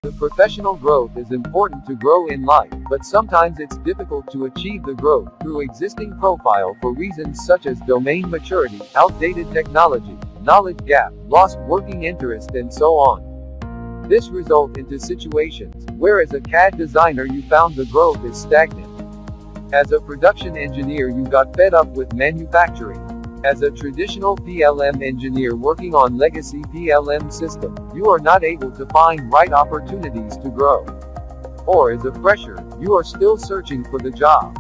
The professional growth is important to grow in life, but sometimes it's difficult to achieve the growth through existing profile for reasons such as domain maturity, outdated technology, knowledge gap, lost working interest and so on. This results into situations where as a CAD designer you found the growth is stagnant. As a production engineer you got fed up with manufacturing. As a traditional PLM engineer working on legacy PLM system, you are not able to find right opportunities to grow. Or as a fresher, you are still searching for the job.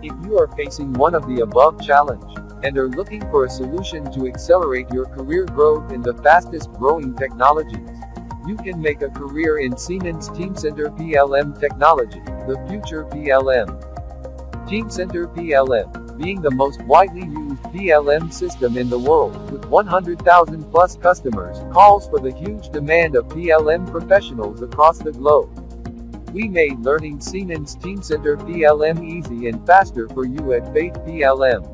If you are facing one of the above challenge, and are looking for a solution to accelerate your career growth in the fastest growing technologies, you can make a career in Siemens Teamcenter PLM technology, the future PLM. Teamcenter PLM, being the most widely used PLM system in the world, with 100,000 plus customers, calls for the huge demand of PLM professionals across the globe. We made learning Siemens Teamcenter PLM easy and faster for you at Faith PLM,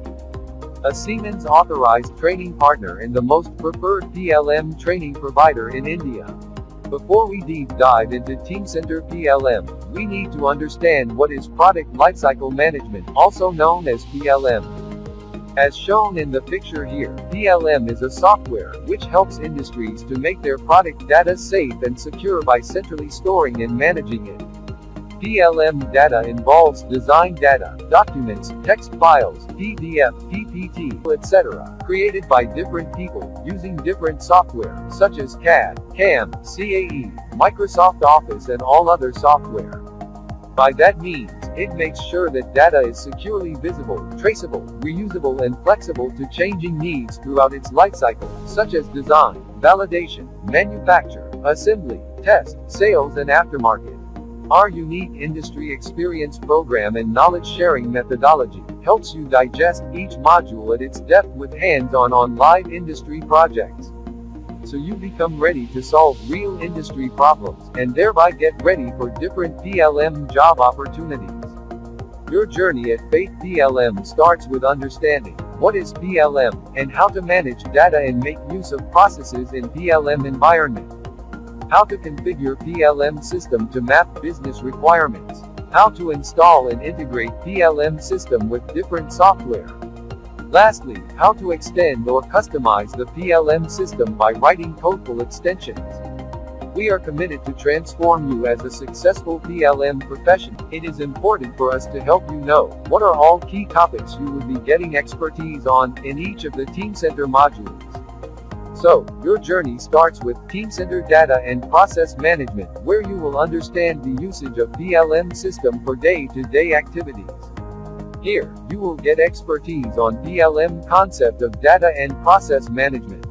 a Siemens Authorized training partner and the most preferred PLM training provider in India. Before we deep dive into Teamcenter PLM, we need to understand what is Product Lifecycle Management, also known as PLM. As shown in the picture here, PLM is a software which helps industries to make their product data safe and secure by centrally storing and managing it. PLM data involves design data, documents, text files, PDF, PPT, etc., created by different people, using different software, such as CAD, CAM, CAE, Microsoft Office and all other software. By that means, it makes sure that data is securely visible, traceable, reusable and flexible to changing needs throughout its lifecycle, such as design, validation, manufacture, assembly, test, sales and aftermarket. Our unique industry experience program and knowledge sharing methodology helps you digest each module at its depth with hands-on on live industry projects. So you become ready to solve real industry problems, and thereby get ready for different PLM job opportunities. Your journey at Faith PLM starts with understanding what is PLM, and how to manage data and make use of processes in PLM environment. How to configure PLM system to map business requirements. How to install and integrate PLM system with different software. Lastly, how to extend or customize the PLM system by writing codeful extensions. We are committed to transform you as a successful PLM professional. It is important for us to help you know what are all key topics you will be getting expertise on in each of the Teamcenter modules. So, your journey starts with Teamcenter Data and Process Management, where you will understand the usage of PLM system for day-to-day activities. Here, you will get expertise on PLM concept of data and process management.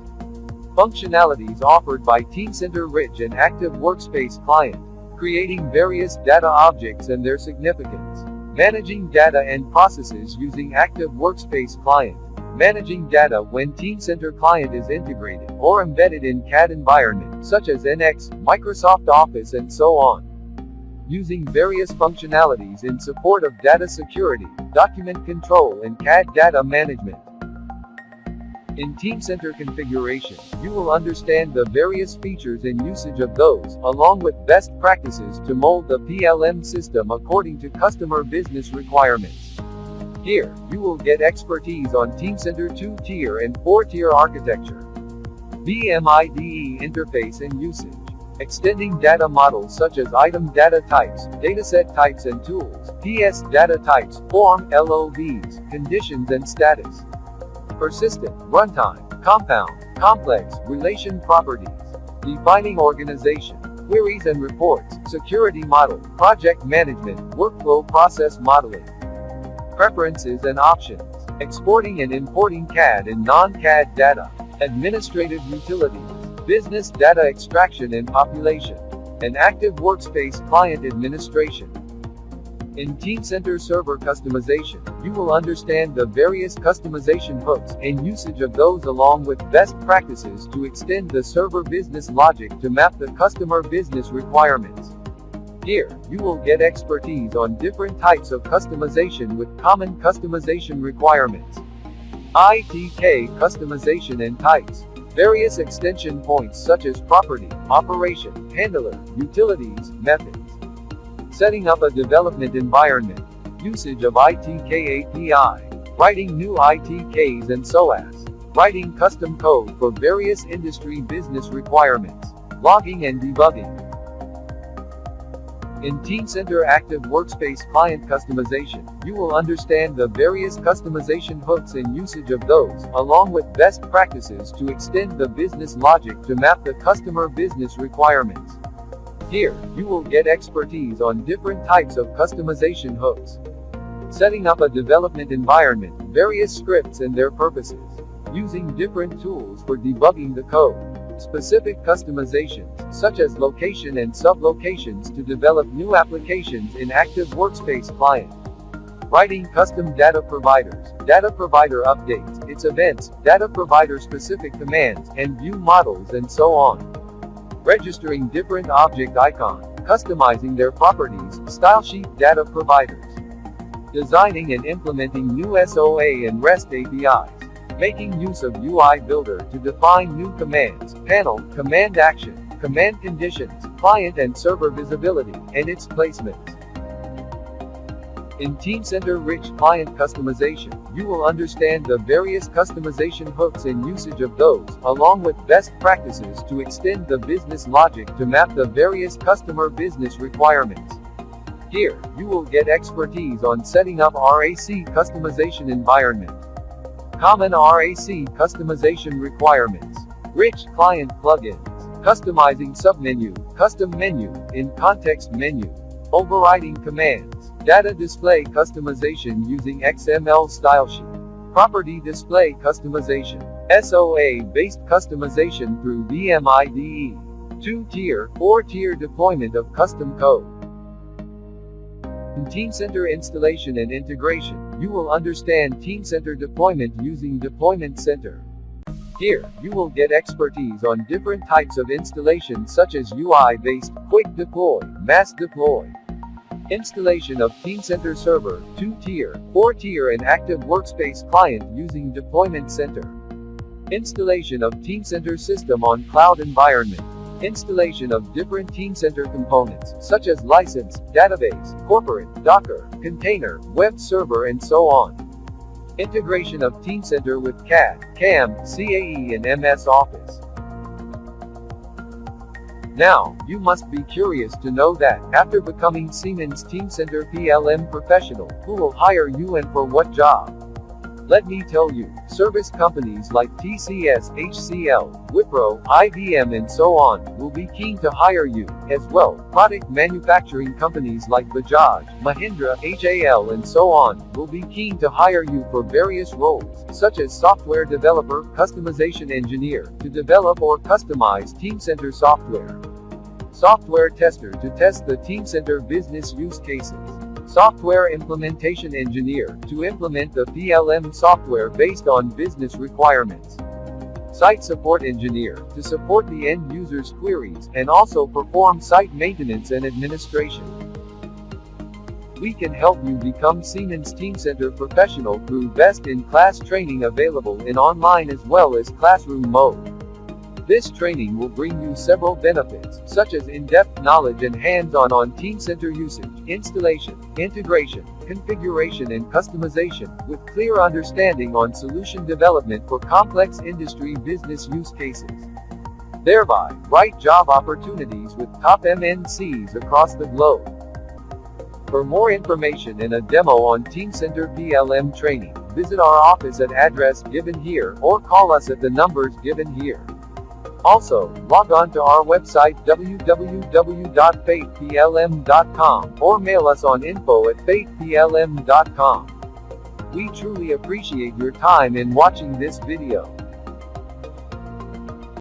Functionalities offered by Teamcenter Rich and Active Workspace Client. Creating various data objects and their significance. Managing data and processes using Active Workspace Client. Managing data when Teamcenter Client is integrated or embedded in CAD environment, such as NX, Microsoft Office and so on. Using various functionalities in support of data security, document control and CAD data management. In Teamcenter Configuration, you will understand the various features and usage of those, along with best practices to mold the PLM system according to customer business requirements. Here, you will get expertise on Teamcenter 2-tier and 4-tier architecture. BMIDE interface and usage. Extending data models such as item data types, dataset types and tools, PS data types, form, LOVs, conditions and status. Persistent, runtime, compound, complex, relation properties. Defining organization, queries and reports, security model, project management, workflow process modeling. Preferences and options. Exporting and importing CAD and non-CAD data. Administrative utilities. Business data extraction and population. And Active Workspace Client administration. In Teamcenter Server Customization, you will understand the various customization hooks and usage of those along with best practices to extend the server business logic to map the customer business requirements. Here, you will get expertise on different types of customization with common customization requirements. ITK customization and types. Various extension points such as property, operation, handler, utilities, methods. Setting up a development environment. Usage of ITK API. Writing new ITKs and SOAS. Writing custom code for various industry business requirements. Logging and debugging. In Teamcenter Active Workspace Client Customization, you will understand the various customization hooks and usage of those, along with best practices to extend the business logic to map the customer business requirements. Here, you will get expertise on different types of customization hooks. Setting up a development environment, various scripts and their purposes. Using different tools for debugging the code. Specific customizations, such as location and sub-locations to develop new applications in Active Workspace Client. Writing custom data providers, data provider updates, its events, data provider specific commands, and view models and so on. Registering different object icons, customizing their properties, stylesheet data providers. Designing and implementing new SOA and REST APIs. Making use of UI Builder to define new commands, panel, command action, command conditions, client and server visibility, and its placements. In Teamcenter Rich Client Customization, you will understand the various customization hooks and usage of those, along with best practices to extend the business logic to map the various customer business requirements. Here, you will get expertise on setting up RAC customization environment. Common RAC customization requirements. Rich client plugins. Customizing submenu, custom menu, in-context menu. Overriding commands. Data display customization using XML stylesheet. Property display customization. SOA-based customization through VMIDE. 2-tier, 4-tier deployment of custom code. In Teamcenter installation and integration, you will understand Teamcenter deployment using Deployment Center. Here, you will get expertise on different types of installation such as UI-based, quick deploy, mass deploy. Installation of Teamcenter Server, 2-tier, 4-tier and Active Workspace Client using Deployment Center. Installation of Teamcenter System on cloud environment. Installation of different Teamcenter components, such as license, database, corporate, Docker, container, web server and so on. Integration of Teamcenter with CAD, CAM, CAE and MS Office. Now, you must be curious to know that, after becoming Siemens Teamcenter PLM professional, who will hire you and for what job? Let me tell you, service companies like TCS, HCL, Wipro, IBM and so on, will be keen to hire you, as well, product manufacturing companies like Bajaj, Mahindra, HAL and so on, will be keen to hire you for various roles, such as software developer, customization engineer, to develop or customize Teamcenter software. Software tester to test the Teamcenter business use cases. Software implementation engineer, to implement the PLM software based on business requirements. Site support engineer, to support the end user's queries, and also perform site maintenance and administration. We can help you become Siemens Teamcenter professional through best-in-class training available in online as well as classroom mode. This training will bring you several benefits, such as in-depth knowledge and hands-on on Teamcenter usage, installation, integration, configuration and customization, with clear understanding on solution development for complex industry business use cases. Thereby, right job opportunities with top MNCs across the globe. For more information and a demo on Teamcenter PLM training, visit our office at address given here, or call us at the numbers given here. Also, log on to our website www.faithplm.com or mail us on info@faithplm.com. We truly appreciate your time in watching this video.